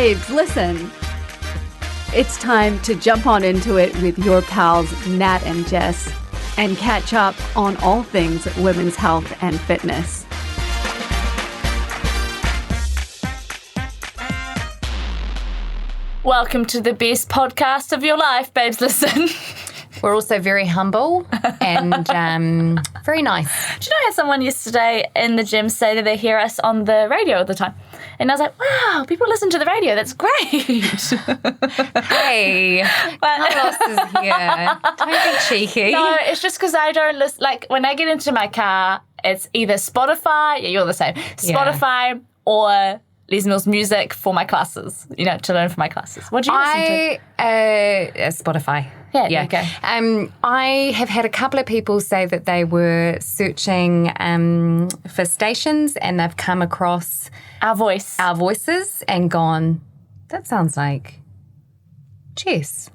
Babes, listen. It's time to jump on into it with your pals Nat and Jess and catch up on all things women's health and fitness. Welcome to the best podcast of your life, babes. Listen. We're also very humble and very nice. Do you know I had someone yesterday in the gym say that they hear us on the radio all the time? And I was like, wow, people listen to the radio. That's great. Hey, Carlos is here. Don't be cheeky. No, it's just because I don't listen. Like, when I get into my car, it's either Spotify, yeah, you're the same, Spotify or Les Mills music for my classes, to learn for my classes. What do you listen to? Spotify. Yeah, there you go. I have had a couple of people say that they were searching for stations and they've come across Our voices and gone, that sounds like Jess.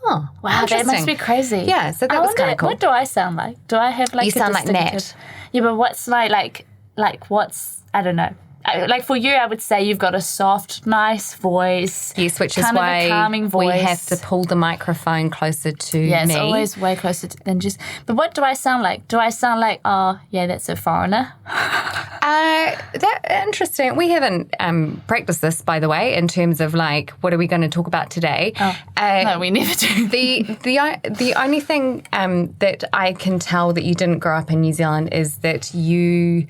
Oh, wow, that must be crazy. Yeah, so that was kind of cool. What do I sound like? Do I have like You sound like Nat. Yeah, but what's like what's, I don't know. Like for you, I would say you've got a soft, nice voice. Yes, which is kind why of a calming voice. We have to pull the microphone closer to me. Yeah, it's always way closer than just. But what do I sound like? Do I sound like, oh, yeah, that's a foreigner? That interesting. We haven't practiced this, by the way, in terms of like, what are we going to talk about today? No, we never do. The only thing that I can tell that you didn't grow up in New Zealand is that you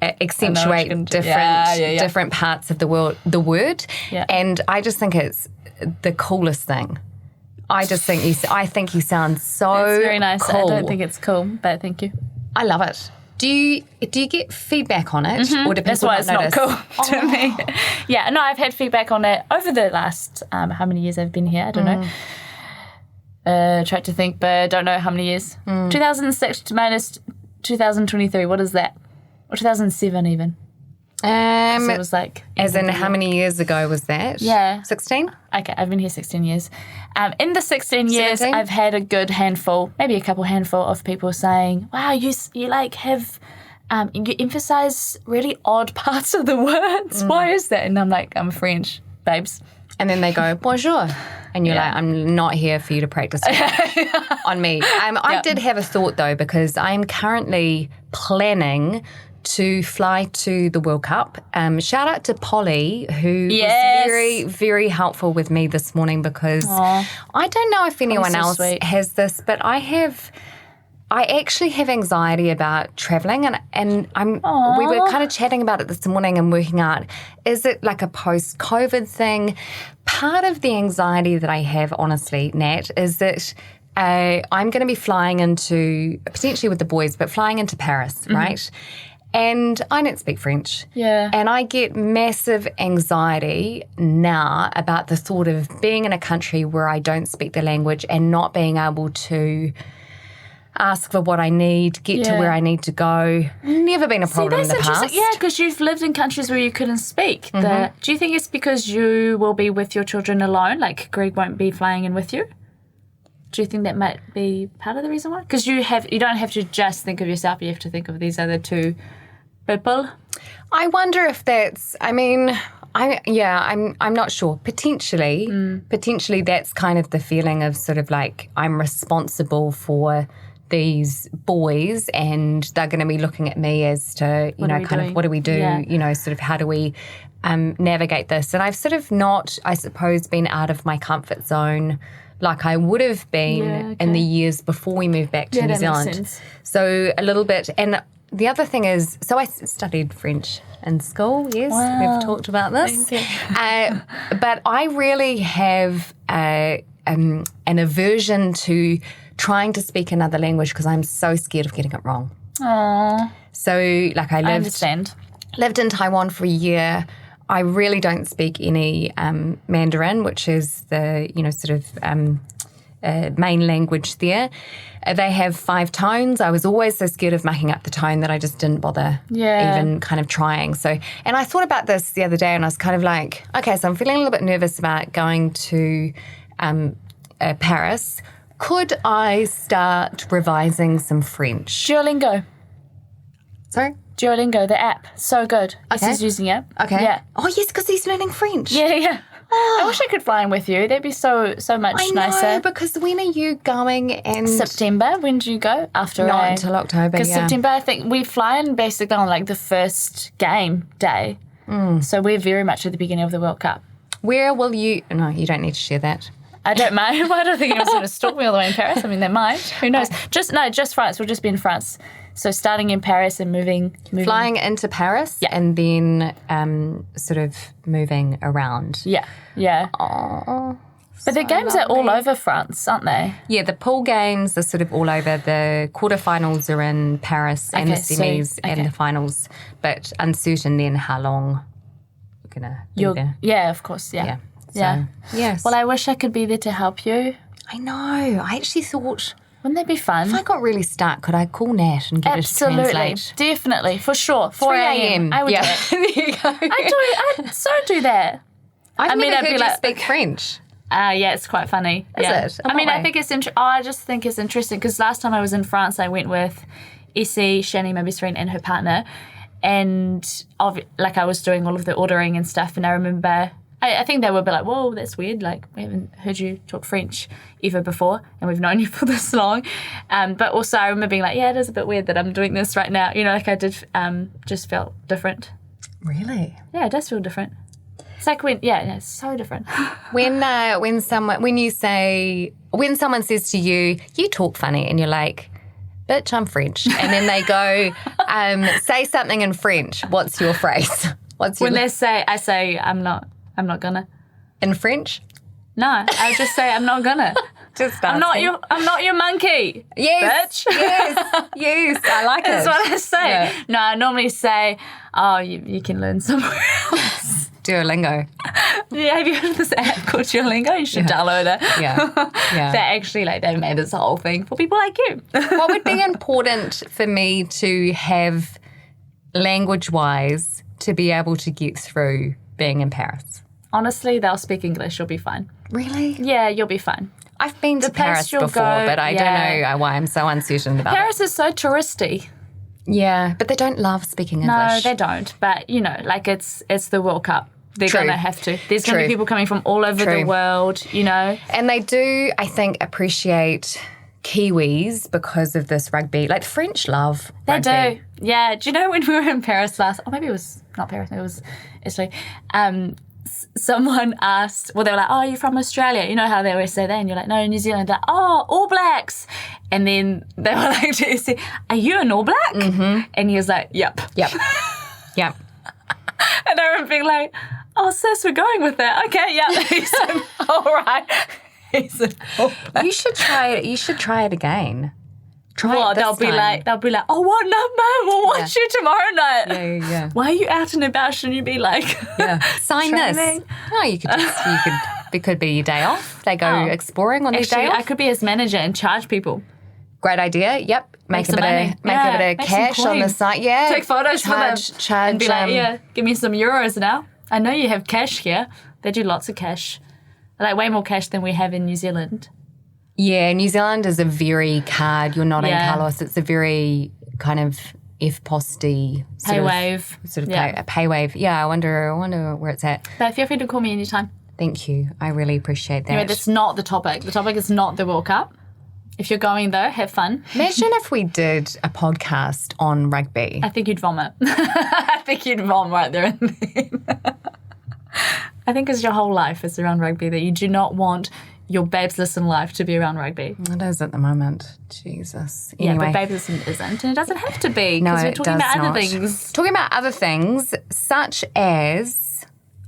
accentuate different parts of the word, yeah. And I just think it's the coolest thing. I think you sound so That's very nice. cool. I don't think it's cool, but thank you. I love it. Do you get feedback on it, or do people That's why it's notice? not cool to me. Yeah, no, I've had feedback on it over the last how many years I've been here. I don't know. Tried to think, but don't know how many years. 2006 minus 2023. What is that? Or 2007 even. So it was like... As in, how many years ago was that? Yeah. 16? Okay, I've been here 16 years. In the 16 years, 17? I've had a good handful, maybe a couple handful of people saying, wow, you like have... you emphasize really odd parts of the words. Why is that? And I'm like, I'm French, babes. And then they go, bonjour. And you're like, I'm not here for you to practice on me. I did have a thought, though, because I'm currently planning to fly to the World Cup. Shout out to Polly, who was very, very helpful with me this morning because I don't know if anyone else has this, but I actually have anxiety about traveling, and we were kind of chatting about it this morning and working out, is it like a post-COVID thing? Part of the anxiety that I have, honestly, Nat, is that I'm going to be flying into, potentially with the boys, but flying into Paris, right? And I don't speak French. Yeah. And I get massive anxiety now about the thought of being in a country where I don't speak the language and not being able to ask for what I need, get to where I need to go. Never been a problem in the past. Yeah, because you've lived in countries where you couldn't speak. Do you think it's because you will be with your children alone? Like Greg won't be flying in with you? Do you think that might be part of the reason why? Because you don't have to just think of yourself, you have to think of these other two people. I wonder if that's, I'm not sure. Potentially that's kind of the feeling of sort of like I'm responsible for these boys and they're going to be looking at me as to, what do we do? Yeah. Sort of how do we navigate this? And I've sort of not, I suppose, been out of my comfort zone like I would have been in the years before we moved back to New Zealand. Makes sense. So a little bit. And the other thing is, so I studied French in school, yes. Wow. We've talked about this. Thank you. But I really have an aversion to trying to speak another language because I'm so scared of getting it wrong. Aww. So like I understand. Lived in Taiwan for a year. I really don't speak any Mandarin, which is the, main language there. They have 5 tones. I was always so scared of mucking up the tone that I just didn't bother even kind of trying. So, and I thought about this the other day and I was kind of like, okay, so I'm feeling a little bit nervous about going to Paris. Could I start revising some French? Duolingo. Sorry? Duolingo, the app, so good. Okay. He's using it. Okay. Yeah. Oh, yes, because he's learning French. Yeah. I wish I could fly in with you. That'd be so much I nicer. know, because when are you going? And September. When do you go? After not until October, Because September, I think we fly in basically on like the first game day. So we're very much at the beginning of the World Cup. Where will you? No, you don't need to share that. I don't mind. I don't think anyone's going to stalk me all the way in Paris. I mean, they might. Who knows? Just France. We'll just be in France. So starting in Paris and moving. Flying into Paris, and then sort of moving around. Yeah. Oh, But the games are all over France, aren't they? yeah, the pool games are sort of all over. The quarterfinals are in Paris, and the semis and the finals. But uncertain then how long we're going to be there. Yeah, of course. Yeah. So, yes. Well, I wish I could be there to help you. I know. I actually thought, Wouldn't that be fun? if I got really stuck, could I call Nat and get her to translate? Definitely, for sure. 4 a.m. I would do it. There you go. I'd so do that. I'd I'd heard be you like- speak French. Yeah, it's quite funny. Is it? I mean, Why? I think it's I just think it's interesting because last time I was in France, I went with Essie, Shani, my best friend, and her partner, and I was doing all of the ordering and stuff. And I remember, I think they were a bit like, "Whoa, that's weird. Like, we haven't heard you talk French ever before, and we've known you for this long." But also, I remember being like, "Yeah, it is a bit weird that I'm doing this right now." You know, like I did, just felt different. Really? Yeah, it does feel different. It's like it's so different. When someone says to you, "You talk funny," and you're like, "Bitch, I'm French," and then they go, "Say something in French." What's your phrase? When they say, I say, I'm not gonna. In French? No, I just say I'm not gonna. Just I'm not your monkey. Yes, bitch. yes, I like it. That's what I say. Yeah. No, I normally say, "Oh, you can learn somewhere else." Duolingo. Yeah, have you heard of this app called Duolingo? You should download it. Yeah. They're actually they've made this whole thing for people like you. What would be important for me to have language-wise to be able to get through being in Paris? Honestly, they'll speak English. You'll be fine. Really? Yeah, you'll be fine. I've been to Paris you'll before, go, but I don't know why I'm so uncertain about Paris is so touristy. it. Yeah, but they don't love speaking English. No, they don't. But, it's the World Cup. They're True. going to have to. There's going to True. be people coming from all over True. the world, And they do, I think, appreciate Kiwis because of this rugby. Like, the French love rugby. They do. Yeah. Do you know when we were in Paris maybe it was not Paris, maybe it was Italy. Someone asked, they were like, "Oh, you're from Australia." You know how they always say that? And you're like, "No, New Zealand." They're like, "Oh, All Blacks." And then they were like to Essie, "Are you an All Black?" Mm-hmm. And he was like, "Yep." Yep. Yep. And I remember being like, "Oh, sis, we're going with that. Okay, yeah." He said, "All right." He said, "All Black." You should try it. You should try it again. Try it this they'll be time. like, "Oh, what number? We'll watch you tomorrow night." Yeah. Why are you out and about? Shouldn't you be like, Sign this. training? No, it could be your day off. They go exploring on their day Actually, off. I could be his manager and charge people. Great idea. Yep. Make a some bit money. of Make some cash on the coins. site. Yeah. Take photos for them. Charge. And be like, give me some euros now. I know you have cash here. They do lots of cash. Like way more cash than we have in New Zealand. Yeah, New Zealand is a very card. You're not in Yeah. Carlos. It's a very kind of F-posty Pay wave. pay wave. Yeah, I wonder where it's at. But feel free to call me anytime. Thank you. I really appreciate that. Anyway, that's not the topic. The topic is not the World Cup. If you're going though, have fun. Imagine if we did a podcast on rugby. I think you'd vomit. I think you'd vomit right there and then. I think it's your whole life is around rugby that you do not want your Babes Listen life to be around rugby. It is at the moment. Jesus. Yeah, Anyway. but Babes Listen isn't. And it doesn't have to be No, because we're it talking does about not. other things. Talking about other things, such as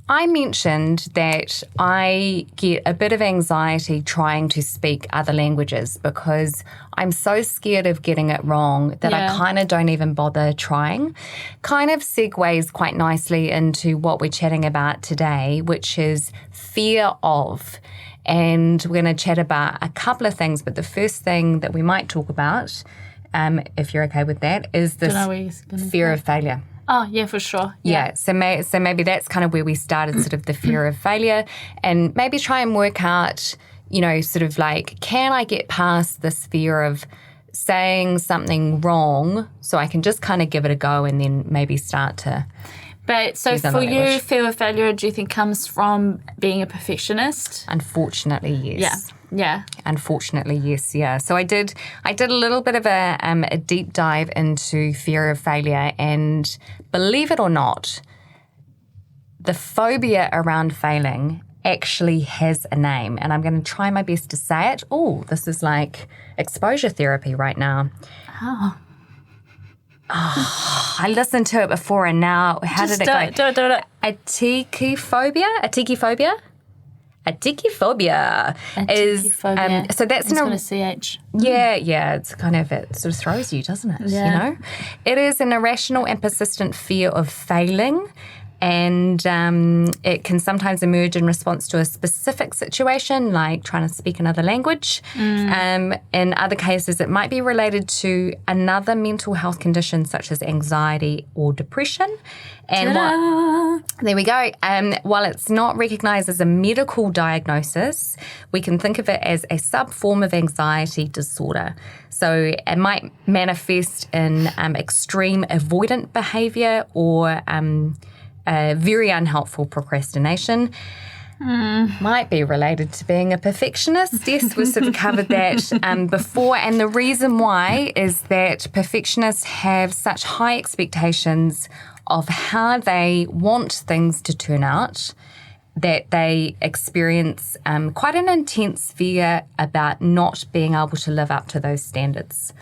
I mentioned that I get a bit of anxiety trying to speak other languages because I'm so scared of getting it wrong that I kind of don't even bother trying. Kind of segues quite nicely into what we're chatting about today, which is fear of. And we're going to chat about a couple of things, but the first thing that we might talk about, if you're okay with that, is this fear of failure. Oh, yeah, for sure. Yeah, so maybe that's kind of where we started, sort of the fear of failure, and maybe try and work out, sort of like, can I get past this fear of saying something wrong so I can just kind of give it a go and then maybe start to. But so for you, fear of failure, do you think comes from being a perfectionist? Unfortunately, yes. Yeah. Unfortunately, yes. Yeah. So I did a little bit of a deep dive into fear of failure, and believe it or not, the phobia around failing actually has a name, and I'm going to try my best to say it. Oh, this is like exposure therapy right now. Oh. Oh, I listened to it before, and now how did it go? Do it. Atikiphobia is so that's not a CH. Yeah, it's kind of, it sort of throws you, doesn't it? Yeah. You know, it is an irrational and persistent fear of failing. And it can sometimes emerge in response to a specific situation, like trying to speak another language. In other cases, it might be related to another mental health condition, such as anxiety or depression. And there we go. While it's not recognised as a medical diagnosis, we can think of it as a sub-form of anxiety disorder. So it might manifest in extreme avoidant behaviour or very unhelpful procrastination. Might be related to being a perfectionist. Yes, we've sort of covered that before. And the reason why is that perfectionists have such high expectations of how they want things to turn out that they experience quite an intense fear about not being able to live up to those standards.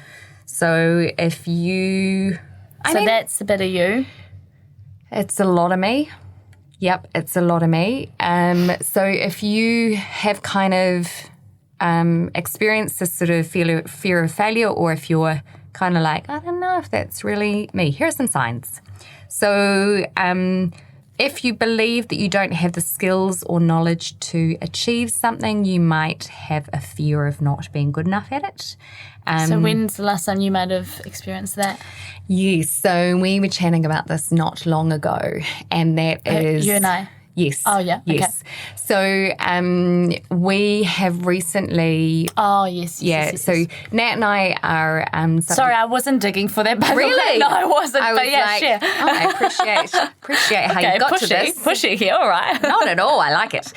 So if you... that's a bit of you. It's a lot of me. Yep, it's a lot of me. So if you have kind of experienced this sort of fear of failure, or if you're kind of like, I don't know if that's really me, here are some signs. So if you believe that you don't have the skills or knowledge to achieve something, you might have a fear of not being good enough at it. So when's the last time you might have experienced that? Yes, so we were chatting about this not long ago, and that is... You and I? Yes. Oh, yeah. Yes. Okay. So we have recently... Oh, yes. Yes. Nat and I are... Sorry, I wasn't digging for that. Really? No, I wasn't. I was share. Oh, I appreciate how you got to this. Pushy here, all right. Not at all. I like it.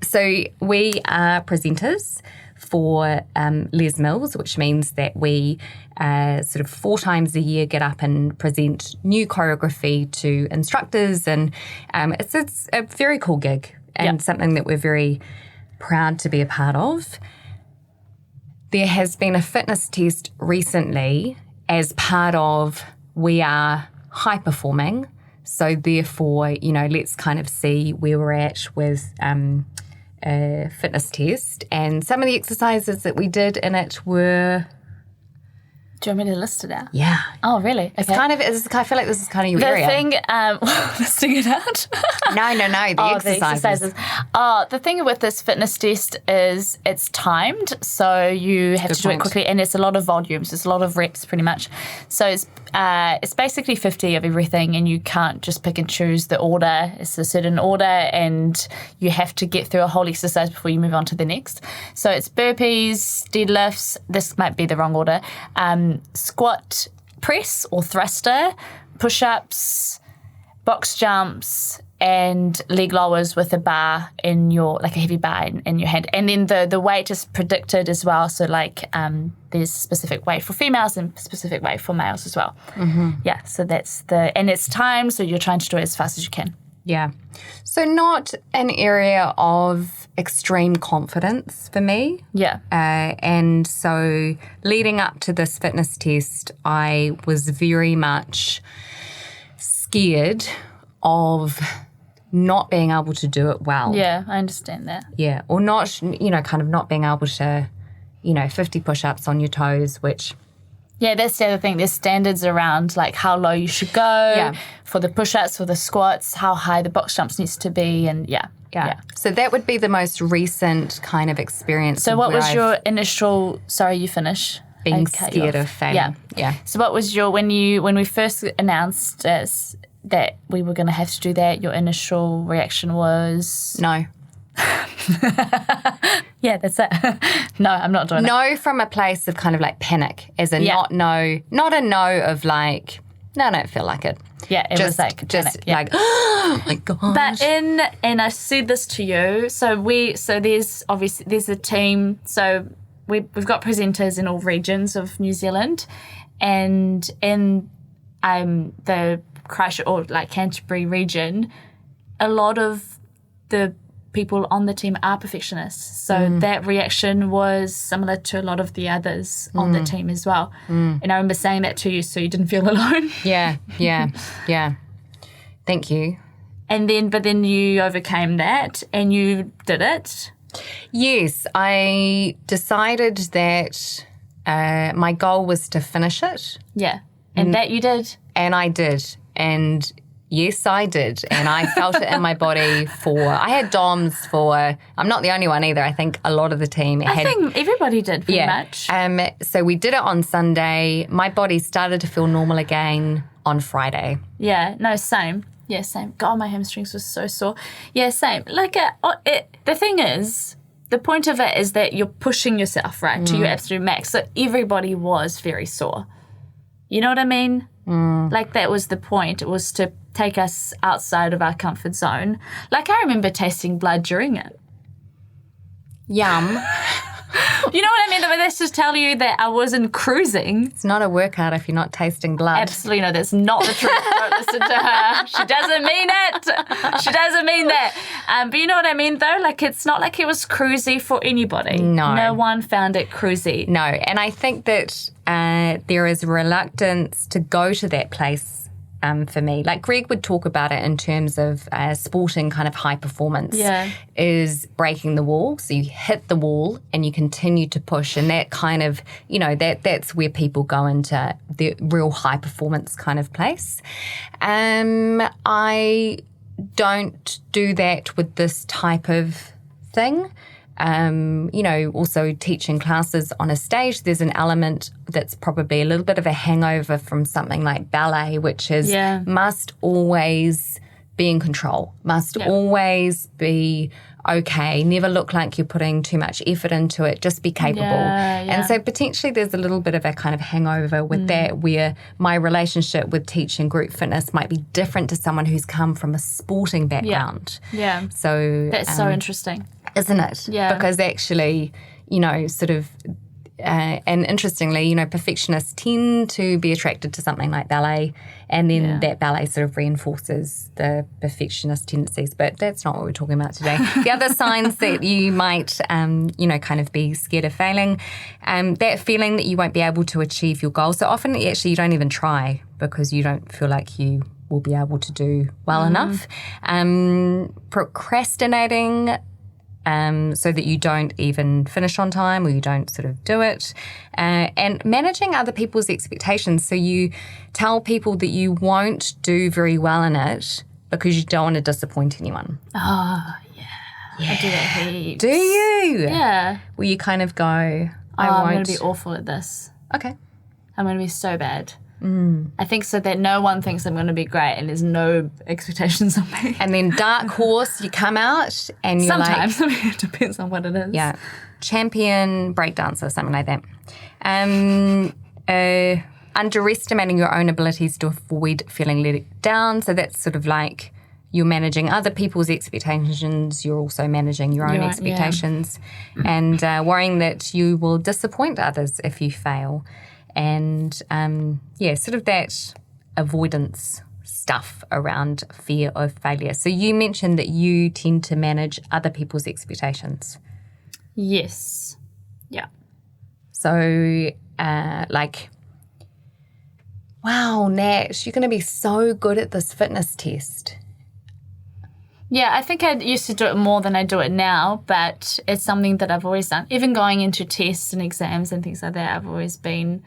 So we are presenters for Les Mills, which means that we sort of 4 times a year get up and present new choreography to instructors, and it's a very cool gig and something that we're very proud to be a part of. There has been a fitness test recently as part of we are high performing, so therefore, let's kind of see where we're at with a fitness test, and some of the exercises that we did in it were... Do you want me to list it out? Yeah. Oh, really? Okay. I feel like this is kind of your area. The thing, listing it out? No, the exercises. The thing with this fitness test is it's timed, so you have to do it quickly, and it's a lot of volumes. It's a lot of reps, pretty much. So it's basically 50 of everything, and you can't just pick and choose the order. It's a certain order, and you have to get through a whole exercise before you move on to the next. So it's burpees, deadlifts. This might be the wrong order. Squat, press or thruster, push-ups, box jumps, and leg lowers with a bar in your, like a heavy bar in your hand. And then the weight is predicted as well. So there's specific weight for females and specific weight for males as well. Mm-hmm. Yeah, so and it's timed, so you're trying to do it as fast as you can. Yeah. So not an area of extreme confidence for me. Yeah. And so leading up to this fitness test, I was very much scared of not being able to do it well. Yeah, I understand that. Yeah. Or not, kind of not being able to, 50 push-ups on your toes, which... Yeah, that's the other thing. There's standards around like how low you should go for the push-ups, for the squats, how high the box jumps needs to be, and yeah. So that would be the most recent kind of experience. So what was your initial? Sorry, you finish. Being scared of failing. Yeah. So what was your when we first announced that we were going to have to do that? Your initial reaction was no. Yeah, that's it. No, I'm not doing it. No from a place of kind of like panic, as in not a no of like, no, I don't feel like it. Yeah, it was like just panic, yeah. like, oh my God. But and I said this to you, so there's a team, so we've got presenters in all regions of New Zealand, and in the Christchurch or like Canterbury region, a lot of the people on the team are perfectionists. So that reaction was similar to a lot of the others on the team as well. And I remember saying that to you so you didn't feel alone. Yeah. Thank you. But then you overcame that and you did it. Yes, I decided that my goal was to finish it. Yeah. And that you did. And I did. And yes, I did. And I felt it in my body I had DOMs I'm not the only one either. I think a lot of the team I think everybody did pretty much. So we did it on Sunday. My body started to feel normal again on Friday. Yeah, no, same. Yeah, same. God, my hamstrings were so sore. Yeah, same. Like, the thing is, the point of it is that you're pushing yourself, right, to your absolute max. So everybody was very sore. You know what I mean? Like, that was the point. It was to take us outside of our comfort zone. Like, I remember tasting blood during it. Yum. You know what I mean? But that's just tell you that I wasn't cruising. It's not a workout if you're not tasting blood. Absolutely no, that's not the truth. Don't listen to her. She doesn't mean it. She doesn't mean that. But you know what I mean, though? Like, it's not like it was cruisy for anybody. No. No one found it cruisy. No, and I think that there is reluctance to go to that place for me. Like Greg would talk about it in terms of sporting kind of high performance is breaking the wall. So you hit the wall and you continue to push, and that kind of, you know, that's where people go into the real high performance kind of place. I don't do that with this type of thing. You know, also teaching classes on a stage, there's an element that's probably a little bit of a hangover from something like ballet, which is must always be in control, must always be okay, never look like you're putting too much effort into it, just be capable. And so potentially there's a little bit of a kind of hangover with that, where my relationship with teaching group fitness might be different to someone who's come from a sporting background. Yeah. So that's so interesting. Isn't it? Yeah. Because actually, you know, sort of, and interestingly, you know, perfectionists tend to be attracted to something like ballet, and then that ballet sort of reinforces the perfectionist tendencies. But that's not what we're talking about today. The other signs that you might, you know, kind of be scared of failing, that feeling that you won't be able to achieve your goal. So often, actually, you don't even try because you don't feel like you will be able to do well enough. Procrastinating. So that you don't even finish on time or you don't sort of do it. And managing other people's expectations. So you tell people that you won't do very well in it because you don't want to disappoint anyone. Oh, yeah. I do that heaps. Do you? Yeah. Where you kind of go, I'm going to be awful at this. Okay. I'm going to be so bad. I think so that no one thinks I'm going to be great and there's no expectations on me. And then dark horse, you come out and you're sometimes, I mean, it depends on what it is. Yeah. Champion breakdancer, something like that. Underestimating your own abilities to avoid feeling let down. So that's sort of like you're managing other people's expectations. You're also managing your own expectations and worrying that you will disappoint others if you fail. And, sort of that avoidance stuff around fear of failure. So you mentioned that you tend to manage other people's expectations. Yes. Yeah. So, wow, Nat, you're going to be so good at this fitness test. Yeah, I think I used to do it more than I do it now, but it's something that I've always done. Even going into tests and exams and things like that, I've always been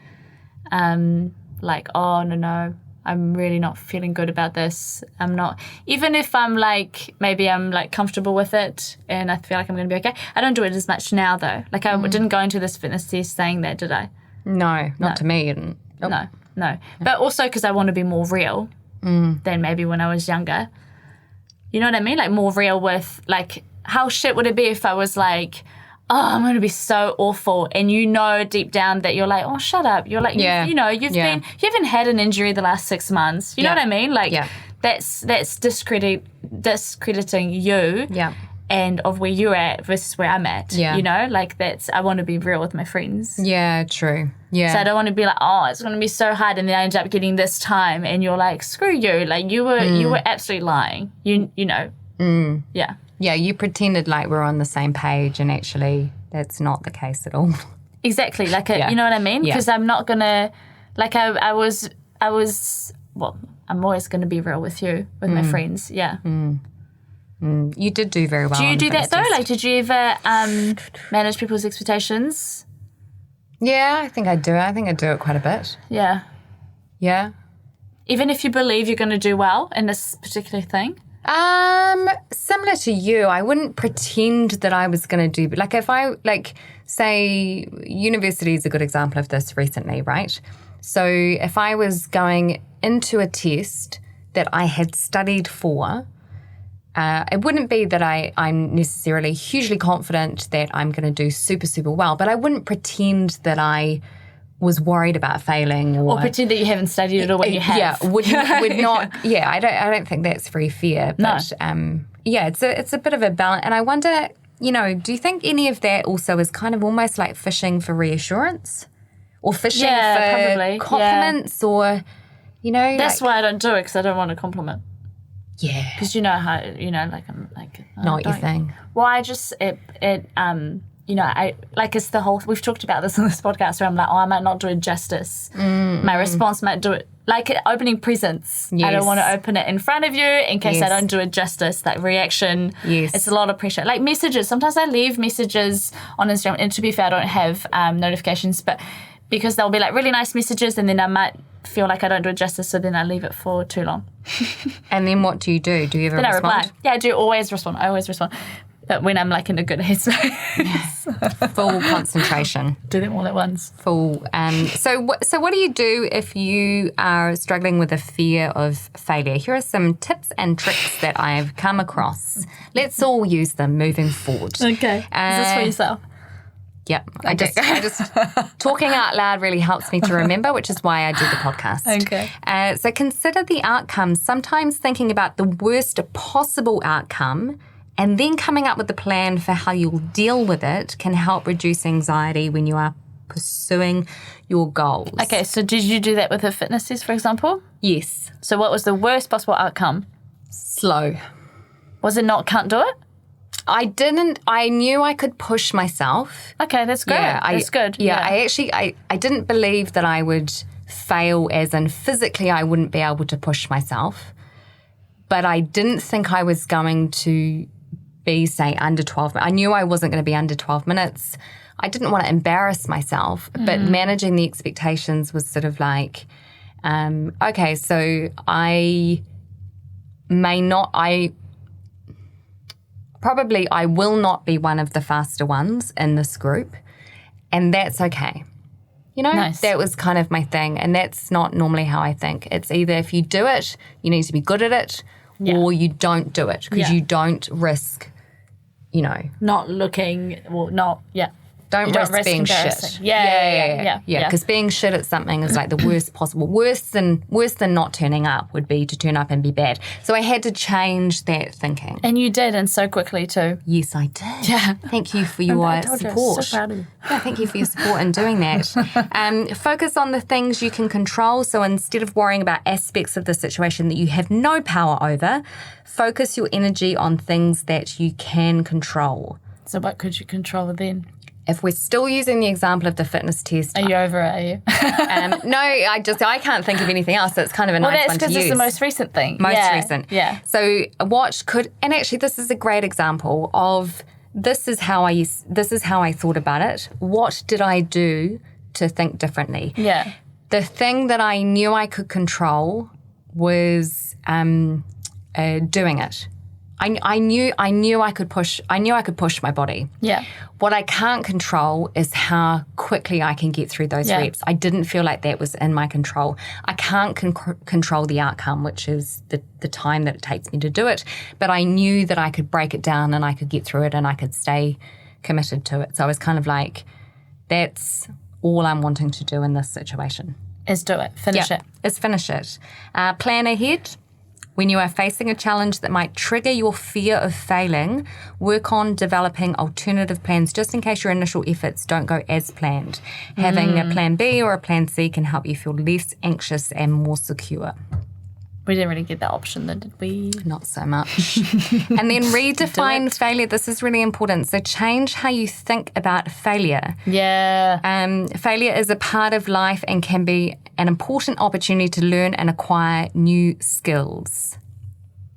like, oh, no, I'm really not feeling good about this. I'm not, even if I'm like, maybe I'm like comfortable with it and I feel like I'm going to be okay. I don't do it as much now though. Like I didn't go into this fitness test saying that, did I? No, not to me. You didn't. Nope. No. But also because I want to be more real than maybe when I was younger. You know what I mean? Like more real with like, how shit would it be if I was like, I'm going to be so awful. And you know deep down that you're like, oh, shut up. You're like, you haven't had an injury the last 6 months. You know what I mean? Like, that's discrediting you. Yeah. And of where you're at versus where I'm at. Yeah. You know, like I want to be real with my friends. Yeah, true. Yeah. So I don't want to be like, oh, it's going to be so hard, and then I end up getting this time, and you're like, screw you. Like, you were absolutely lying. You know. Yeah. Yeah, you pretended like we're on the same page, and actually that's not the case at all. Exactly. Like, you know what I mean? Because I'm not going to, like, I was, well, I'm always going to be real with you, with my friends. Yeah. You did do very well. Do you do that though? Like, did you ever manage people's expectations? Yeah, I think I do. I think I do it quite a bit. Yeah. Yeah. Even if you believe you're going to do well in this particular thing? Similar to you, I wouldn't pretend that I was going to do, like if I, like, say, university is a good example of this recently, right? So if I was going into a test that I had studied for, it wouldn't be that I'm necessarily hugely confident that I'm going to do super, super well, but I wouldn't pretend that I was worried about failing. Or pretend that you haven't studied it or when you have. Yeah, would not. Yeah, I don't think that's very fair. But yeah, it's a bit of a balance. And I wonder, you know, do you think any of that also is kind of almost like fishing for reassurance? Or fishing for probably. compliments or, you know. That's why I don't do it, because I don't want a compliment. Yeah. Because you know how, you know, like, I'm like. Not your thing. Well, I just, you know, I like, it's the whole, we've talked about this on this podcast where I'm like, oh, I might not do it justice. My response might do it, like opening presents. Yes. I don't want to open it in front of you in case I don't do it justice, that reaction. Yes. It's a lot of pressure. Like messages, sometimes I leave messages on Instagram, and to be fair, I don't have notifications, but because they'll be like really nice messages, and then I might feel like I don't do it justice, so then I leave it for too long. And then what do you do? Do you ever respond? Then I reply. Yeah, I do always respond. I always respond. But when I'm like in a good headspace. Full concentration. Do them all at once. Full. So what do you do if you are struggling with a fear of failure? Here are some tips and tricks that I've come across. Let's all use them moving forward. Okay. Is this for yourself? Yep. I just talking out loud really helps me to remember, which is why I do the podcast. Okay. So consider the outcomes. Sometimes thinking about the worst possible outcome and then coming up with a plan for how you'll deal with it can help reduce anxiety when you are pursuing your goals. Okay, so did you do that with a fitness test, for example? Yes. So what was the worst possible outcome? Slow. Was it not can't do it? I didn't. I knew I could push myself. Okay, that's good. Yeah, that's good. Yeah, I didn't believe that I would fail, as in physically I wouldn't be able to push myself. But I didn't think I was going to be, say, under 12 minutes. I knew I wasn't going to be under 12 minutes. I didn't want to embarrass myself, but managing the expectations was sort of like, okay, so I will not be one of the faster ones in this group, and that's okay. You know, nice. That was kind of my thing, and that's not normally how I think. It's either if you do it, you need to be good at it, or you don't do it, because you don't risk, you know. Not looking, well, not, Don't risk being shit. Yeah. Because being shit at something is like the worst possible. Worse than not turning up would be to turn up and be bad. So I had to change that thinking. And you did, and so quickly too. Yes, I did. Yeah. Thank you for your support. I'm so proud of you. Yeah, thank you for your support in doing that. Focus on the things you can control. So instead of worrying about aspects of the situation that you have no power over, focus your energy on things that you can control. So what could you control then? If we're still using the example of the fitness test... Are you over it, are you? No, I can't think of anything else. So it's kind of a nice one to use. Well, that's because it's the most recent thing. Most recent. Yeah. So and actually this is a great example of this is how I thought about it. What did I do to think differently? Yeah. The thing that I knew I could control was doing it. I knew I could push my body. Yeah. What I can't control is how quickly I can get through those reps. I didn't feel like that was in my control. I can't control the outcome, which is the time that it takes me to do it. But I knew that I could break it down and I could get through it and I could stay committed to it. So I was kind of like, that's all I'm wanting to do in this situation. Is do it. Finish it. Is finish it. Plan ahead. When you are facing a challenge that might trigger your fear of failing, work on developing alternative plans just in case your initial efforts don't go as planned. Having a plan B or a plan C can help you feel less anxious and more secure. We didn't really get that option then, did we? Not so much. And then redefine failure. This is really important. So change how you think about failure. Yeah. Failure is a part of life and can be an important opportunity to learn and acquire new skills.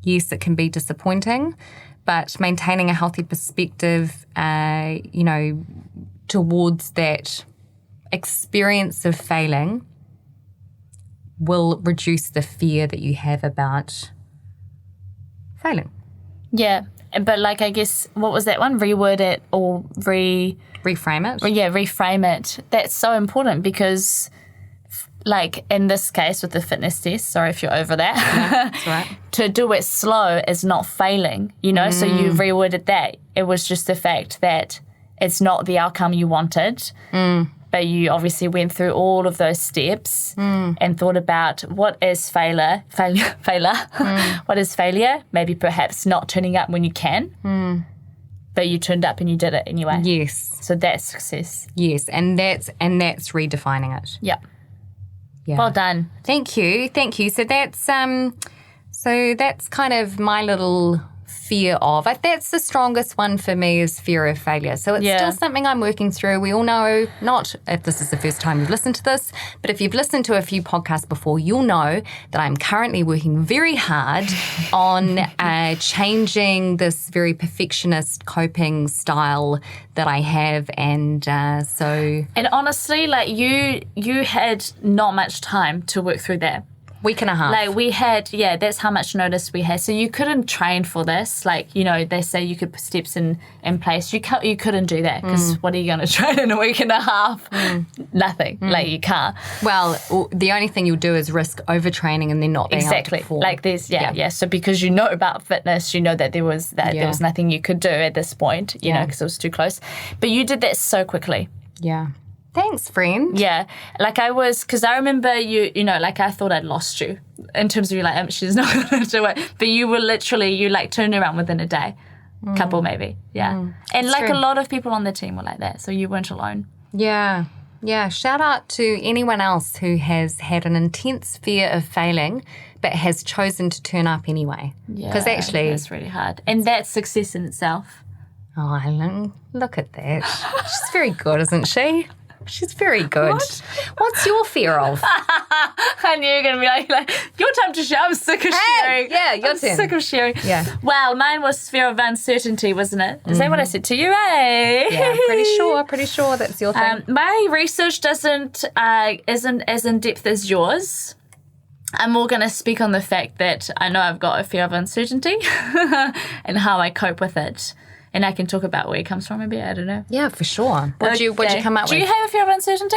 Yes, it can be disappointing, but maintaining a healthy perspective, towards that experience of failing will reduce the fear that you have about failing. Yeah. But like, I guess, what was that one? Reword it or reframe it. Yeah, reframe it. That's so important because, like, in this case with the fitness test, sorry if you're over that, That's right. to do it slow is not failing, so you reworded that. It was just the fact that it's not the outcome you wanted. But you obviously went through all of those steps and thought about what is failure. What is failure? Maybe perhaps not turning up when you can, but you turned up and you did it anyway. Yes. So that's success. Yes, and that's redefining it. Yeah. Yeah. Well done. Thank you. So that's kind of my little fear of. That's the strongest one for me is fear of failure. So it's still something I'm working through. We all know, not if this is the first time you've listened to this, but if you've listened to a few podcasts before, you'll know that I'm currently working very hard on changing this very perfectionist coping style that I have. And so... And honestly, like you had not much time to work through that. Week and a half. Like we had, that's how much notice we had. So you couldn't train for this. Like, they say you could put steps in place. You couldn't do that because what are you going to train in a week and a half? Nothing. Like you can't. Well, the only thing you'll do is risk overtraining and then not being able to perform. Like this, yeah. So because you know about fitness, you know that there was nothing you could do at this point, because it was too close. But you did that so quickly. Yeah. Thanks, friend. Yeah. Like because I remember you, like I thought I'd lost you in terms of you like, she's not going to do it. But you were literally, you like turned around within a day, couple maybe. Yeah. And That's like true. a lot of people on the team were like that. So you weren't alone. Yeah. Yeah. Shout out to anyone else who has had an intense fear of failing but has chosen to turn up anyway. Yeah. Because actually... That's really hard. And that's success in itself. Oh, Ellen, look at that. She's very good, isn't she? She's very good. What's your fear of? I knew you were going to be like, your time to share. I'm sick of sharing. Yeah, your turn. I'm sick of sharing. Yeah. Well, mine was fear of uncertainty, wasn't it? Is that what I said to you, eh? Yeah, pretty sure that's your thing. My research isn't as in depth as yours. I'm more going to speak on the fact that I know I've got a fear of uncertainty and how I cope with it. And I can talk about where it comes from, maybe. I don't know. Yeah, for sure. What'd you come up with? Do you have a fear of uncertainty?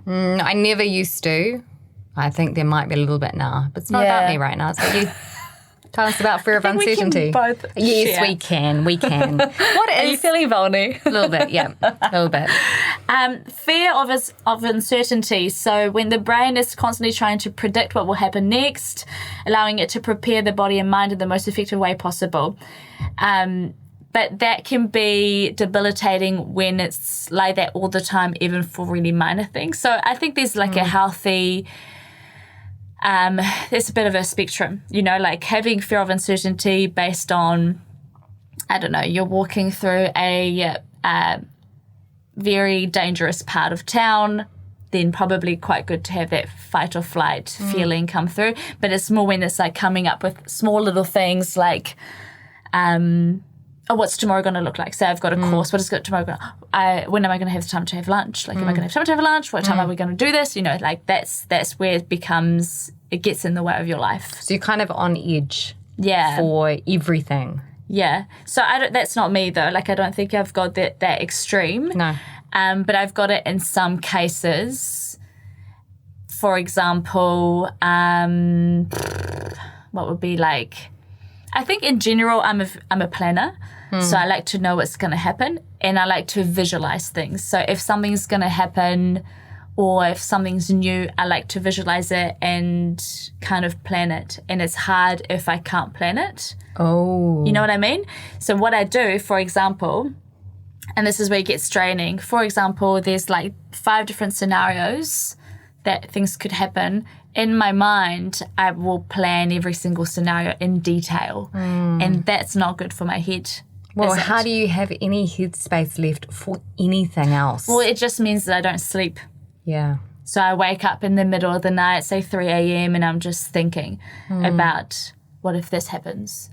I never used to. I think there might be a little bit now, but it's not about me right now. It's about you. Tell us about fear of uncertainty. We can both yes, share. we can. What Are you is... feeling vulny? A little bit, yeah. A little bit. Fear of uncertainty. So when the brain is constantly trying to predict what will happen next, allowing it to prepare the body and mind in the most effective way possible. But that can be debilitating when it's like that all the time, even for really minor things. So I think there's like a healthy, there's a bit of a spectrum, like having fear of uncertainty based on, I don't know, you're walking through a very dangerous part of town, then probably quite good to have that fight or flight feeling come through. But it's more when it's like coming up with small little things like, what's tomorrow going to look like? Say I've got a course. What is tomorrow going to... when am I going to have time to have lunch? Like, am I going to have time to have lunch? What time are we going to do this? Like that's where it gets in the way of your life. So you're kind of on edge Yeah. for everything. Yeah. So that's not me though. Like I don't think I've got that extreme. No. But I've got it in some cases. For example, what would be like... I think in general, I'm a planner. So I like to know what's going to happen, and I like to visualize things. So if something's going to happen or if something's new, I like to visualize it and kind of plan it. And it's hard if I can't plan it. Oh. You know what I mean? So what I do, for example, and this is where it gets straining. For example, there's like 5 different scenarios that things could happen. In my mind, I will plan every single scenario in detail. And that's not good for my head. Well, how do you have any headspace left for anything else? Well, it just means that I don't sleep. Yeah. So I wake up in the middle of the night, say 3 a.m., and I'm just thinking about what if this happens?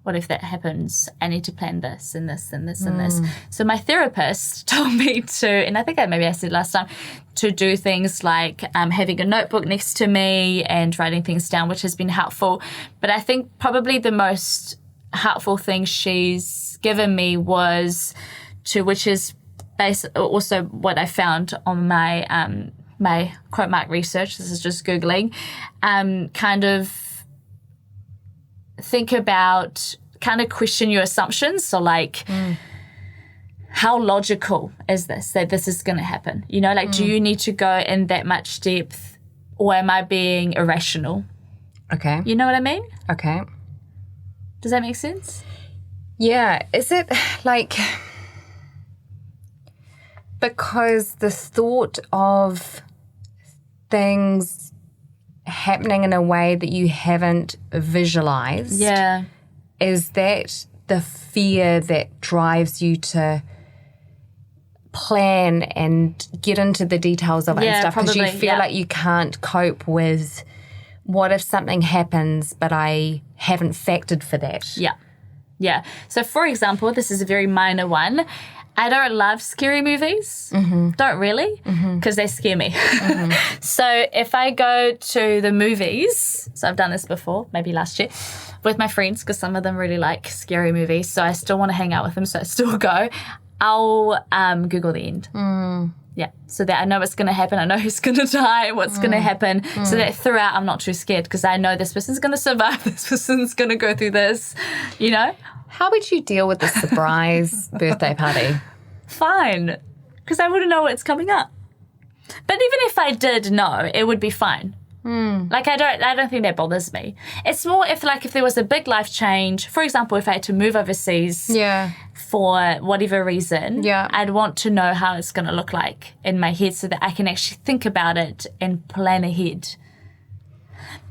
What if that happens? I need to plan this and this and this and this. So my therapist told me to, and I think maybe I said last time, to do things like having a notebook next to me and writing things down, which has been helpful. But I think probably the most helpful thing she's given me was which is also what I found on my my quote mark research. This is just Googling. Kind of think about, kind of question your assumptions. So like, how logical is this, that this is going to happen? You know, like, do you need to go in that much depth, or am I being irrational? Okay. You know what I mean? Okay. Does that make sense? Yeah. Is it like, because the thought of things happening in a way that you haven't visualized, is that the fear that drives you to plan and get into the details of it and stuff, because you feel like you can't cope with what if something happens but I haven't factored for that? Yeah. So for example, this is a very minor one. I don't love scary movies. Don't really, because they scare me. So if I go to the movies, so I've done this before, maybe last year, with my friends, because some of them really like scary movies, so I still want to hang out with them, so I still go, I'll Google the end. Yeah, so that I know what's going to happen. I know who's going to die, what's going to happen, so that throughout I'm not too scared, because I know this person's going to survive, this person's going to go through this, you know? How would you deal with the surprise birthday party? Fine, because I wouldn't know what's coming up. But even if I did know, it would be fine. Like, I don't think that bothers me. It's more if there was a big life change, for example, if I had to move overseas for whatever reason, I'd want to know how it's going to look like in my head, so that I can actually think about it and plan ahead.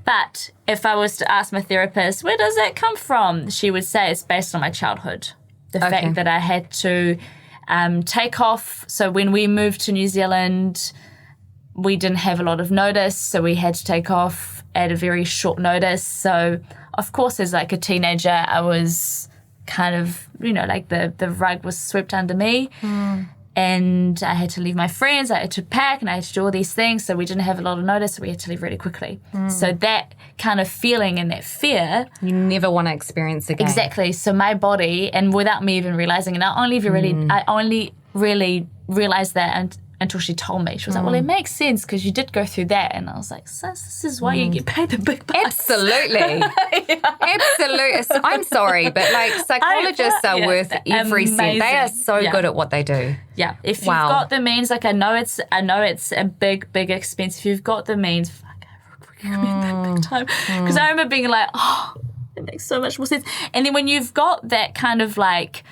But if I was to ask my therapist, where does that come from? She would say it's based on my childhood. The fact that I had to take off. So when we moved to New Zealand, we didn't have a lot of notice, so we had to take off at a very short notice. So, of course, as like a teenager, I was kind of, you know, like the rug was swept under me. And I had to leave my friends, I had to pack, and I had to do all these things. So we didn't have a lot of notice, so we had to leave really quickly. So that kind of feeling and that fear, you never want to experience again. Exactly. So my body, and without me even realizing it, I only really realized that until she told me. She was like, well, it makes sense because you did go through that. And I was like, sis, this is why you get paid the big bucks. Absolutely. Absolutely. I'm sorry, but like, psychologists are worth every cent. They are so good at what they do. Yeah. If you've got the means, like, I know it's a big expense. If you've got the means, I recommend that big time. Because I remember being like, oh, it makes so much more sense. And then when you've got that kind of like,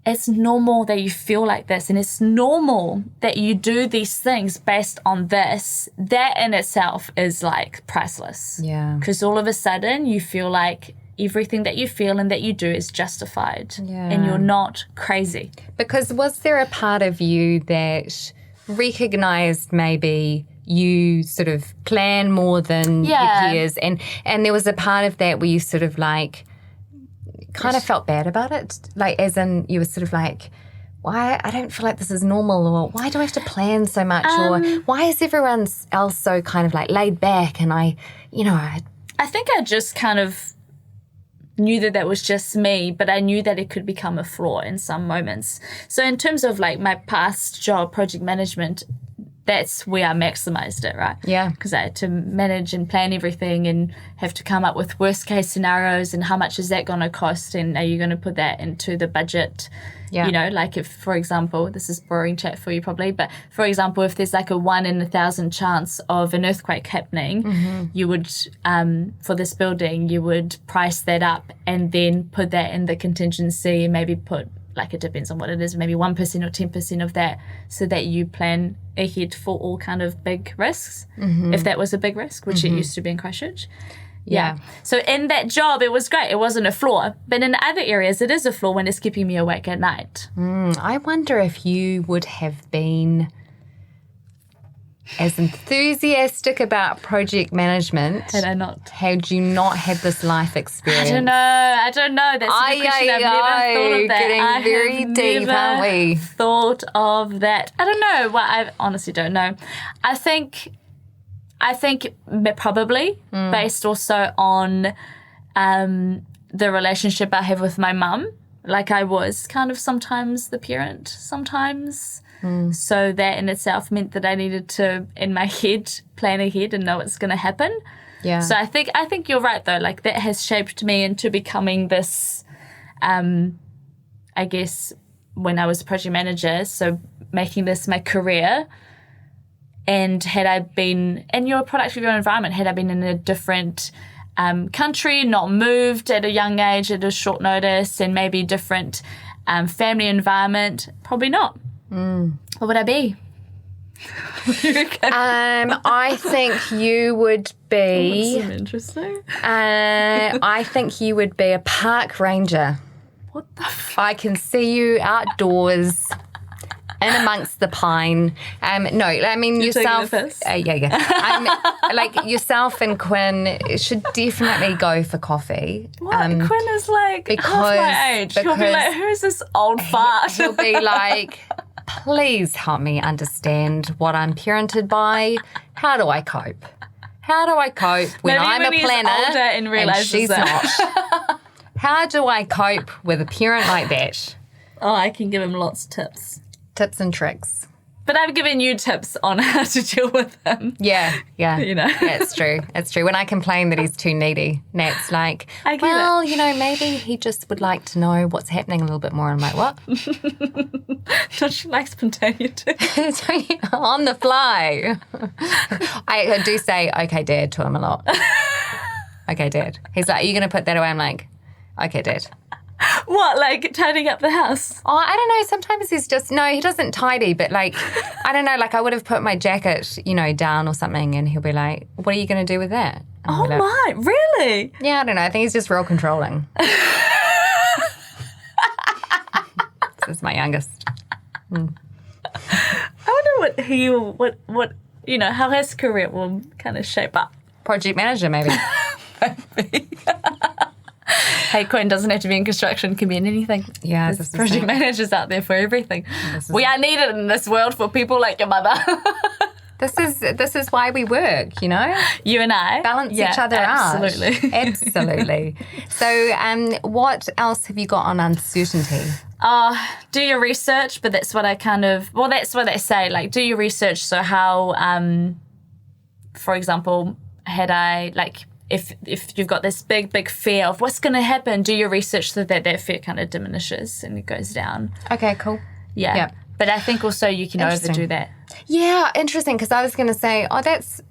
it's normal that you feel like this, and it's normal that you do these things based on this, that in itself is like priceless. Yeah. Because all of a sudden you feel like everything that you feel and that you do is justified. Yeah. And you're not crazy. Because was there a part of you that recognized maybe you sort of plan more than your peers, and there was a part of that where you sort of like kind of felt bad about it, like as in you were sort of like, why, I don't feel like this is normal, or why do I have to plan so much, or why is everyone else so kind of like laid back, and I think I just kind of knew that was just me, but I knew that it could become a flaw in some moments. So in terms of like my past job, project management, that's where I maximized it, right? Yeah. Because I had to manage and plan everything and have to come up with worst case scenarios and how much is that going to cost and are you going to put that into the budget? Yeah. You know, like if, for example, this is boring chat for you probably, but for example, if there's like a 1 in 1,000 chance of an earthquake happening, you would, for this building, you would price that up and then put that in the contingency and maybe put, like it depends on what it is, maybe 1% or 10% of that so that you plan ahead for all kind of big risks, if that was a big risk, which it used to be in Christchurch. Yeah. So in that job, it was great. It wasn't a flaw. But in other areas, it is a flaw when it's keeping me awake at night. I wonder if you would have been as enthusiastic about project management had you not had this life experience. I don't know. That's a good question. I've never thought of that. Getting very deep, aren't we? Thought of that. I don't know. Well, I honestly don't know. I think probably based also on the relationship I have with my mum. Like I was kind of sometimes the parent, sometimes. So that in itself meant that I needed to, in my head, plan ahead and know what's going to happen. Yeah. So I think you're right though. Like that has shaped me into becoming this. I guess when I was project manager, so making this my career. And had I been in your product review environment, had I been in a different country, not moved at a young age, at a short notice, and maybe different family environment, probably not. What would I be? I think you would be... That's so interesting. I think you would be a park ranger. What the I can see you outdoors... in amongst the pine. No, I mean You're yourself. Taking the piss? Yeah. Like yourself and Quinn should definitely go for coffee. What? Quinn is like half my age. He'll be like, who's this old fart? He'll be like, please help me understand what I'm parented by. How do I cope? How do I cope when Maybe I'm when a he's planner older and realizes she's that. not? How do I cope with a parent like that? Oh, I can give him lots of tips. Tips and tricks. But I've given you tips on how to deal with him. Yeah. You know. Yeah, it's true. It's true. When I complain that he's too needy, Nat's like, I get it. you know, maybe he just would like to know what's happening a little bit more. I'm like, what? Don't you like spontaneity? On the fly. I do say, okay, Dad, to him a lot. Okay, Dad. He's like, are you going to put that away? I'm like, okay, Dad. What, like tidying up the house? Oh, I don't know. Sometimes he's just, no, he doesn't tidy, but like, I don't know, like I would have put my jacket, you know, down or something and he'll be like, what are you going to do with that? And Oh my, really? Yeah, I don't know. I think he's just real controlling. This is my youngest. I wonder what you know, how his career will kind of shape up. Project manager, maybe. Hey, Quinn doesn't have to be in construction, can be in anything. Yeah, There's project managers out there for everything. We are needed in this world for people like your mother. This is why we work, you know? You and I. Balance each other absolutely. out. Absolutely. So what else have you got on uncertainty? Do your research, but that's what I that's what they say, like do your research. So how, for example, had I, like, if you've got this big fear of what's going to happen, do your research so that fear kind of diminishes and it goes down. Okay, cool. Yeah. Yep. But I think also you can overdo that. Yeah, interesting, because I was going to say, that's...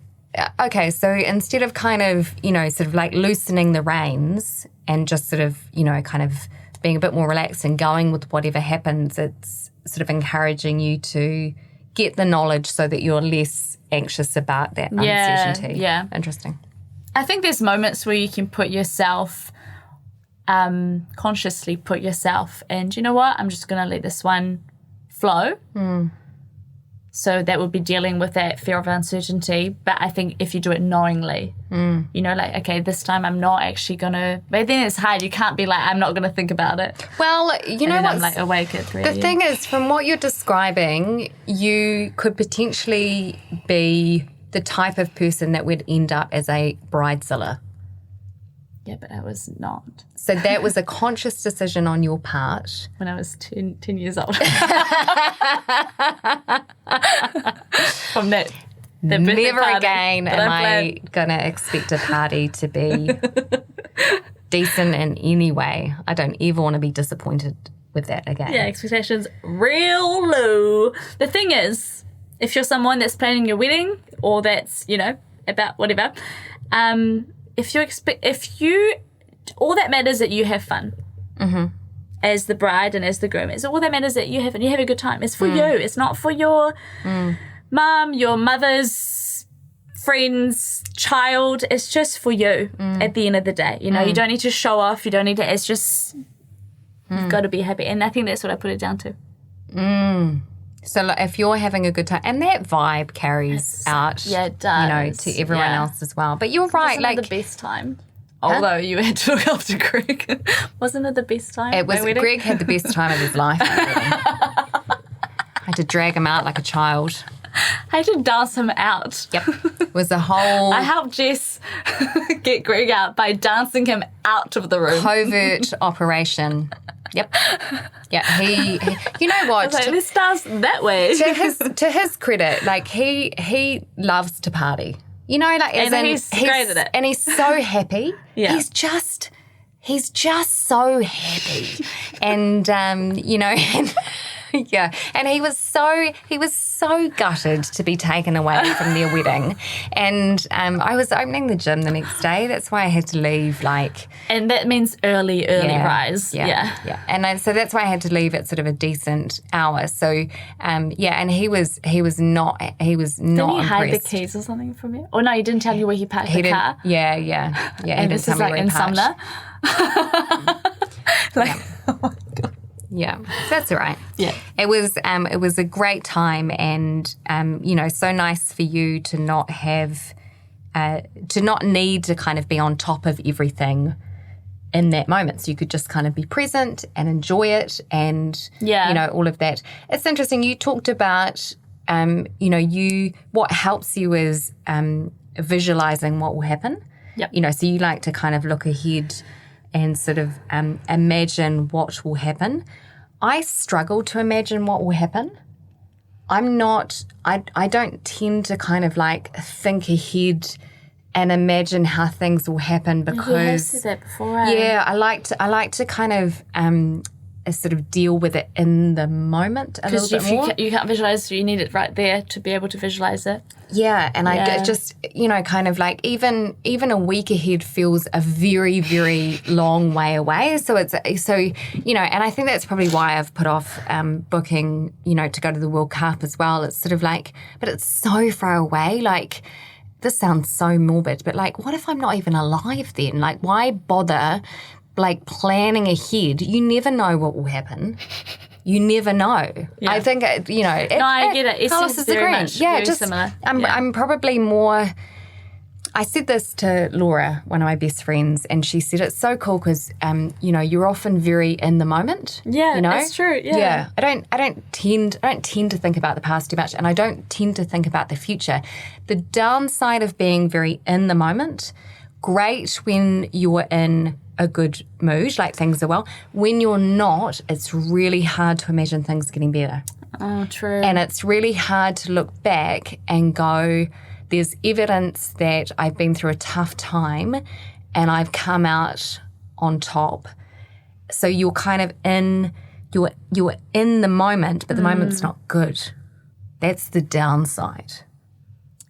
Okay, so instead of kind of, you know, sort of like loosening the reins and just sort of, you know, kind of being a bit more relaxed and going with whatever happens, it's sort of encouraging you to get the knowledge so that you're less anxious about that uncertainty. Yeah. Interesting. I think there's moments where you can put yourself, consciously put yourself, and you know what, I'm just going to let this one flow. So that would be dealing with that fear of uncertainty. But I think if you do it knowingly, you know, like, okay, this time I'm not actually going to, but then it's hard. You can't be like, I'm not going to think about it. Well, you know what? I'm like awake at 3 The thing is, from what you're describing, you could potentially be the type of person that would end up as a bridezilla. Yeah, but I was not. So that was a conscious decision on your part. When I was 10 years old. from that birthday Never party again that am I I planned. going to expect a party to be decent in any way. I don't ever want to be disappointed with that again. Yeah, expectations real low. The thing is, if you're someone that's planning your wedding or that's, about whatever, if you all that matters that you have fun. Mm-hmm. As the bride and as the groom. It's all that matters that you have a good time. It's for you. It's not for your mum, your mother's friend's child. It's just for you at the end of the day. You don't need to show off. You don't need to, it's just, you've got to be happy. And I think that's what I put it down to. So like, if you're having a good time, and that vibe carries out, Yeah, it does. to everyone else as well. But you're right. Wasn't it the best time? Although you had to look after Greg. Wasn't it the best time? It was. Greg had the best time of his life. I had to drag him out like a child. I had to dance him out. Yep. It was a whole I helped Jess get Greg out by dancing him out of the room. covert operation. Yep. Yeah. He you know what? Like, let's dance that way. To his credit, like he loves to party. Like, as And in, he's great at it. And he's so happy. Yeah. He's just so happy. And and yeah. And he was so gutted to be taken away from their wedding. And I was opening the gym the next day. That's why I had to leave And that means early rise. Yeah. And so that's why I had to leave at sort of a decent hour. So and he was not Didn't he impressed. hide the keys or something from you? Or no, he didn't tell you where he parked the car? Yeah. And he this didn't is tell me like where he in parked. Sumner. Oh my God. Yeah, that's all right. Yeah. It was a great time, and so nice for you to not have to not need to kind of be on top of everything in that moment. So you could just kind of be present and enjoy it, and all of that. It's interesting. You talked about what helps you is visualizing what will happen. Yep. So you like to kind of look ahead and sort of imagine what will happen. I struggle to imagine what will happen. I don't tend to kind of think ahead and imagine how things will happen because You have said that before, eh? yeah, I like to kind of sort of deal with it in the moment a little bit more. Because you can't visualize, so you need it right there to be able to visualize it. Yeah, and I get just, kind of even a week ahead feels a very, very long way away. So and I think that's probably why I've put off booking, to go to the World Cup as well. It's sort of but it's so far away. This sounds so morbid, but what if I'm not even alive then? Why bother planning ahead? You never know what will happen. You never know. Yeah. I think, I get it. It Carlos seems is very agreeing. much Yeah, very just similar. I'm probably more. I said this to Laura, one of my best friends, and she said it's so cool because you're often very in the moment. Yeah, that's true. Yeah. I don't tend to think about the past too much, and I don't tend to think about the future. The downside of being very in the moment, great when you're in a good mood, things are well. When you're not, it's really hard to imagine things getting better. Oh, true. And it's really hard to look back and go, there's evidence that I've been through a tough time and I've come out on top. So you're kind of you're in the moment, but the moment's not good. That's the downside.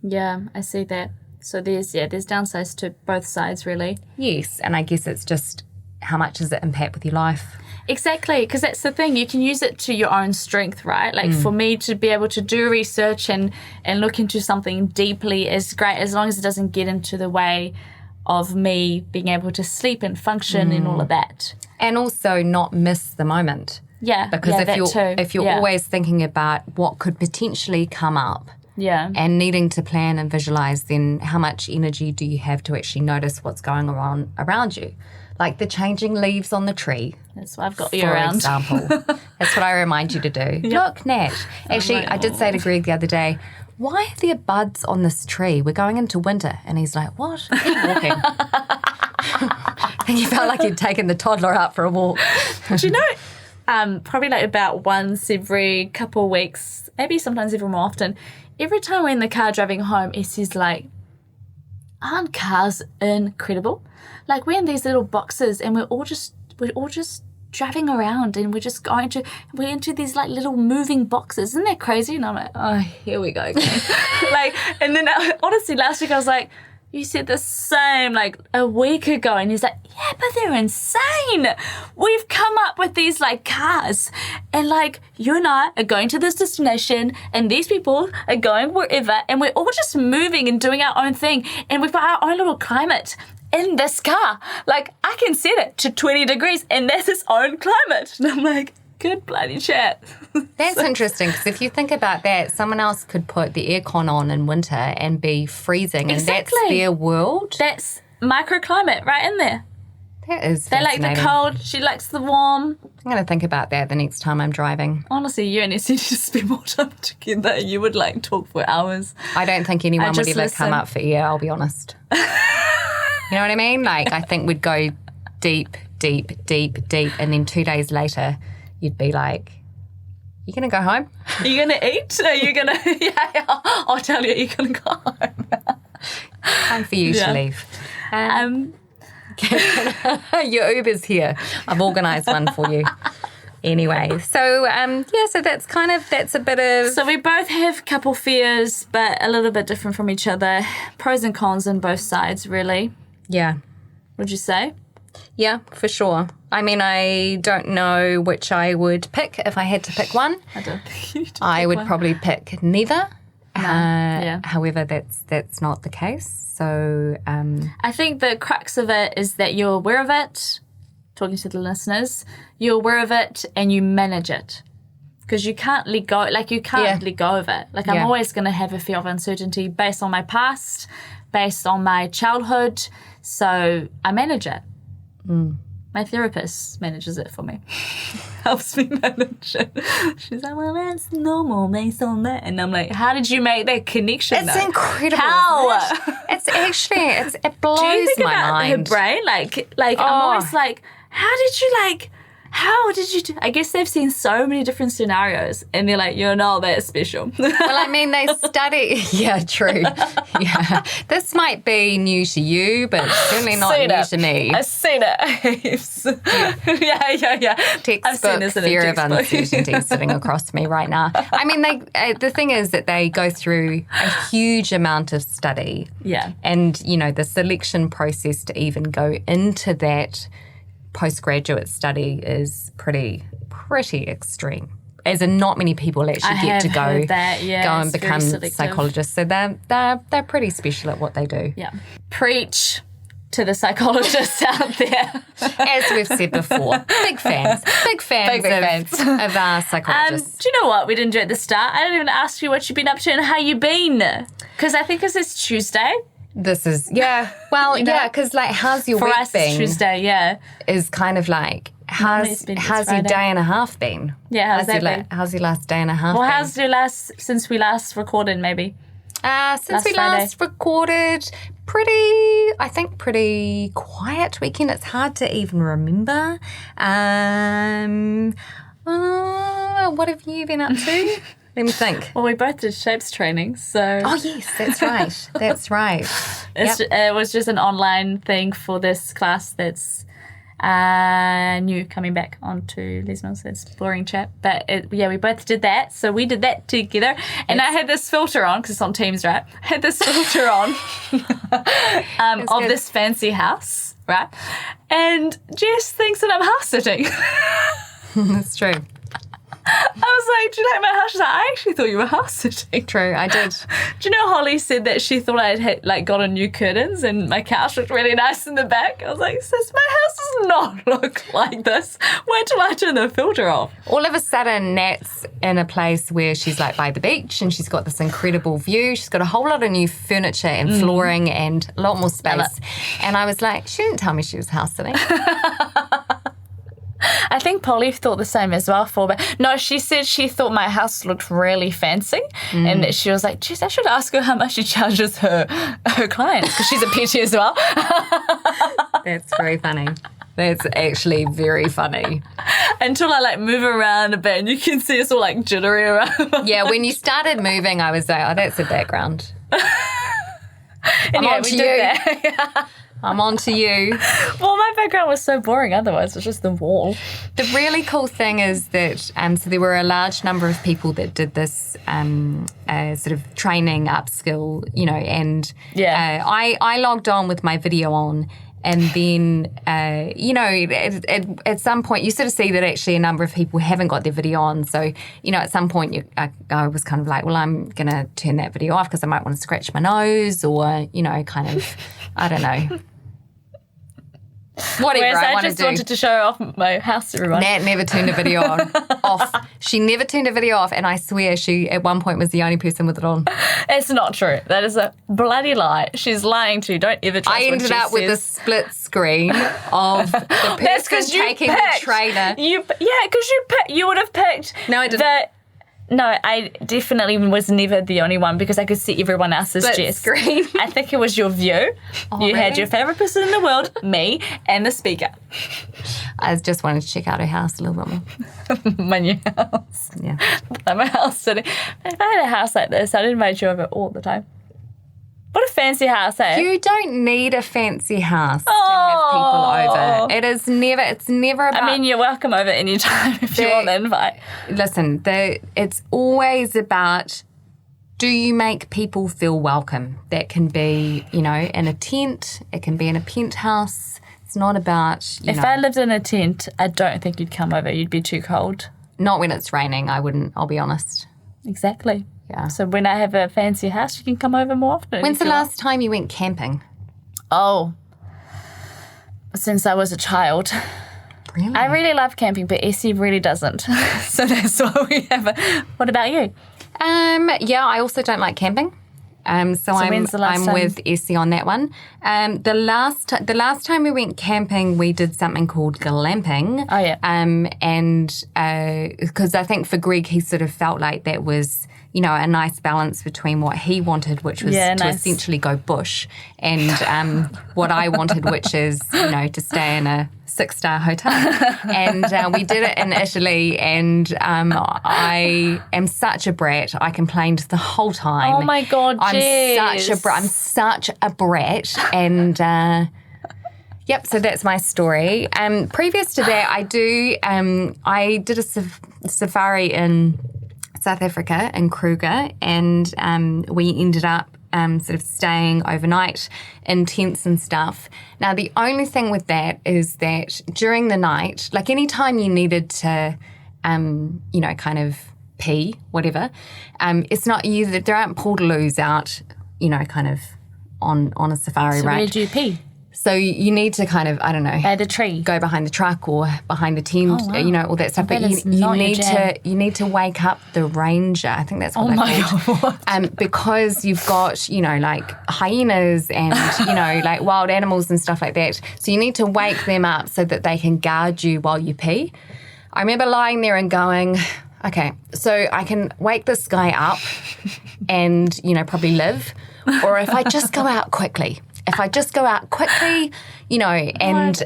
Yeah, I see that. So there's downsides to both sides, really. Yes, and I guess it's just how much does it impact with your life? Exactly, because that's the thing. You can use it to your own strength, right? For me to be able to do research and look into something deeply is great, as long as it doesn't get into the way of me being able to sleep and function and all of that. And also not miss the moment. Yeah, Because if you're Yeah. always thinking about what could potentially come up, Yeah. and needing to plan and visualize, then how much energy do you have to actually notice what's going on around you? The changing leaves on the tree, That's what I've got you for around. example. That's what I remind you to do. Look, Nat. Actually, I did say to Greg the other day, why are there buds on this tree? We're going into winter. And he's like, what? Keep walking. I think he felt like he'd taken the toddler out for a walk. Do you know, probably like about once every couple of weeks, maybe sometimes even more often, every time we're in the car driving home, Essie's like, aren't cars incredible? Like, we're in these little boxes and we're all just driving around and we're into these like little moving boxes. Isn't that crazy? And I'm like, oh, here we go again. Like, and then honestly, last week I was like, you said the same like a week ago. And he's like, yeah, but they're insane. We've come up with these like cars and like you and I are going to this destination and these people are going wherever and we're all just moving and doing our own thing. And we've got our own little climate in this car. Like, I can set it to 20 degrees and that's its own climate. And I'm like, good bloody chat. That's interesting, because if you think about that, someone else could put the aircon on in winter and be freezing, and that's their world. That's microclimate right in there. That is They like fascinating. the cold, she likes the warm. I'm going to think about that the next time I'm driving. Honestly, you and Essie just spend more time together. You would like talk for hours. I don't think anyone would just ever come listen. up for air, I'll be honest. You know what I mean? Like, I think we'd go deep, and then 2 days later, you'd be like, you going to go home? Are you going to eat? Are you going to... Yeah, I'll tell you, you're going to go home. Time for you to leave. Your Uber's here. I've organised one for you. Anyway, so so that's a bit of... So we both have couple fears, but a little bit different from each other. Pros and cons on both sides, really. Yeah. Would you say? Yeah, for sure. I mean, I don't know which I would pick if I had to pick one. I don't think you do. I would probably pick neither. Yeah. However, that's not the case. So, I think the crux of it is that you're aware of it, talking to the listeners, you're aware of it and you manage it. Because you can't let go, let go of it. Like, I'm always going to have a fear of uncertainty based on my past, based on my childhood. So I manage it. My therapist manages it for me. Helps me manage it. She's like, well, that's normal based on that. And I'm like, how did you make that connection? it's though? incredible. How? Isn't it? It's actually, it blows Do you think my about mind. her brain? Like I'm always like, how did you do? I guess they've seen so many different scenarios and they're like, you're not that special. Well, I mean, they study... Yeah, true. Yeah. This might be new to you, but it's certainly not new to me. I've seen it. Yeah. Textbook fear of uncertainty sitting across me right now. I mean, the thing is that they go through a huge amount of study. Yeah. And, the selection process to even go into that postgraduate study is pretty extreme. As in, not many people actually get to go and become psychologists. So they're pretty special at what they do. Yeah. Preach to the psychologists out there. As we've said before, big fans of our psychologists. Do you know what we didn't do at the start? I didn't even ask you what you've been up to and how you've been. Because I think it's Tuesday. This is, because like, how's your For week us, been? it's Tuesday, yeah. Is kind of like, how's your Friday. day and a half been? Yeah, how's that been? How's your last day and a half Well, been? how's your since we last recorded, maybe? Since we last recorded, pretty quiet weekend. It's hard to even remember. What have you been up to? Let me think. Well, we both did shapes training, so... Oh, yes, that's right. That's right. It was just an online thing for this class that's new, coming back onto Les Mills. It's boring chat. But, we both did that. So we did that together. And I had this filter on, because it's on Teams, right? I had this filter on of this fancy house, right? And Jess thinks that I'm house-sitting. That's true. I was like, do you like my house? She's like, I actually thought you were house sitting. True, I did. Do you know Holly said that she thought I had gotten new curtains and my couch looked really nice in the back? I was like, sis, my house does not look like this. Wait till I turn the filter off. All of a sudden, Nat's in a place where she's like by the beach and she's got this incredible view. She's got a whole lot of new furniture and flooring and a lot more space. And I was like, she didn't tell me she was house sitting. I think Polly thought the same as well. But no, she said she thought my house looked really fancy, and that she was like, "Geez, I should ask her how much she charges her clients because she's a PT as well." That's very funny. That's actually very funny. Until I like move around a bit and you can see us all like jittery around. Yeah, when you started moving, I was like, oh, that's the background. Anyway, we did that. I'm on to you. Well, my background was so boring otherwise. It was just the wall. The really cool thing is that, so there were a large number of people that did this sort of training, upskill, and I logged on with my video on. And then, at some point, you sort of see that actually a number of people haven't got their video on. So, at some point, I was kind of like, well, I'm going to turn that video off because I might want to scratch my nose or, kind of, I don't know. Whatever Whereas I want to do. I just wanted to show off my house to everyone. Nat never turned a video off. She never turned a video off, and I swear she, at one point, was the only person with it on. It's not true. That is a bloody lie. She's lying to you. Don't ever trust I ended up with a split screen of the person taking the trainer. Because you would have picked. No, I didn't. No, I definitely was never the only one because I could see everyone else's Jess. Screen. I think it was your view. You had your favourite person in the world, me, and the speaker. I just wanted to check out her house a little bit more. My new house. Yeah. Like my house sitting. If I had a house like this, I'd invite you over all the time. What a fancy house, eh? You don't need a fancy house to have people over. It's never about... I mean, you're welcome over anytime if you want the invite. Listen, it's always about, do you make people feel welcome? That can be, in a tent. It can be in a penthouse. It's not about, If I lived in a tent, I don't think you'd come over. You'd be too cold. Not when it's raining, I wouldn't, I'll be honest. Exactly. Yeah. So when I have a fancy house, you can come over more often. When's the last time you went camping? Oh, since I was a child. Really? I really love camping, but Essie really doesn't. So that's why we have a... What about you? Yeah, I also don't like camping. So when's the last I'm time? with Essie on that one. The last time we went camping, we did something called glamping. Oh, yeah. And because I think for Greg, he sort of felt like that was, a nice balance between what he wanted, which was to essentially go bush, and what I wanted, which is, to stay in a 6-star hotel. And we did it in Italy, and I am such a brat. I complained the whole time. Oh my God, Jess. I'm such a brat, and yep. So that's my story. Previous to that, I did a safari in South Africa in Kruger, and we ended up sort of staying overnight in tents and stuff. Now, the only thing with that is that during the night, like any time you needed to, kind of pee, whatever, it's not you. There aren't portaloos out, kind of on a safari, So right? where do you pee? So you need to kind of, I don't know, At a tree. go behind the truck or behind the tent, all that stuff. But is you not your need jam. to wake up the ranger. I think that's what they're called. Because you've got, like hyenas and, like wild animals and stuff like that. So you need to wake them up so that they can guard you while you pee. I remember lying there and going, okay, so I can wake this guy up and, probably live. Or if I just go out quickly. And that's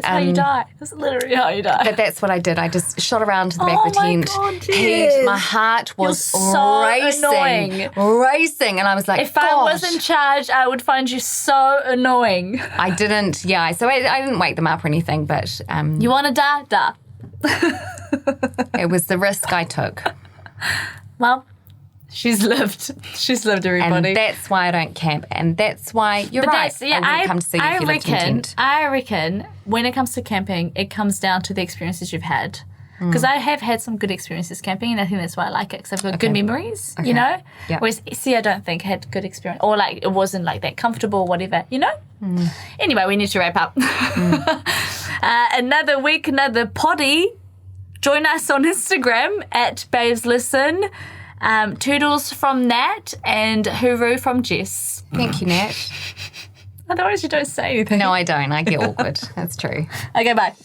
how you die. That's literally how you die. But that's what I did. I just shot around to the back of the tent. God, Jess. My heart was so racing. And I was like, If I was in charge, I would find you so annoying. I didn't, so I didn't wake them up or anything, but... You want to die? Die. It was the risk I took. Well, she's lived. She's lived, everybody. And that's why I don't camp. And that's why you're right. I wouldn't come to see you if you lived in a tent. I reckon when it comes to camping, it comes down to the experiences you've had. Because I have had some good experiences camping, and I think that's why I like it, because I've got good memories, Yeah. Whereas Essie, I don't think had good experience, or like it wasn't like that comfortable, whatever, Anyway, we need to wrap up. Another week, another potty. Join us on Instagram at BabesListen. Toodles from Nat and hooroo from Jess. Thank you, Nat. Otherwise you don't say anything. No, I don't. I get awkward. That's true. Okay, bye.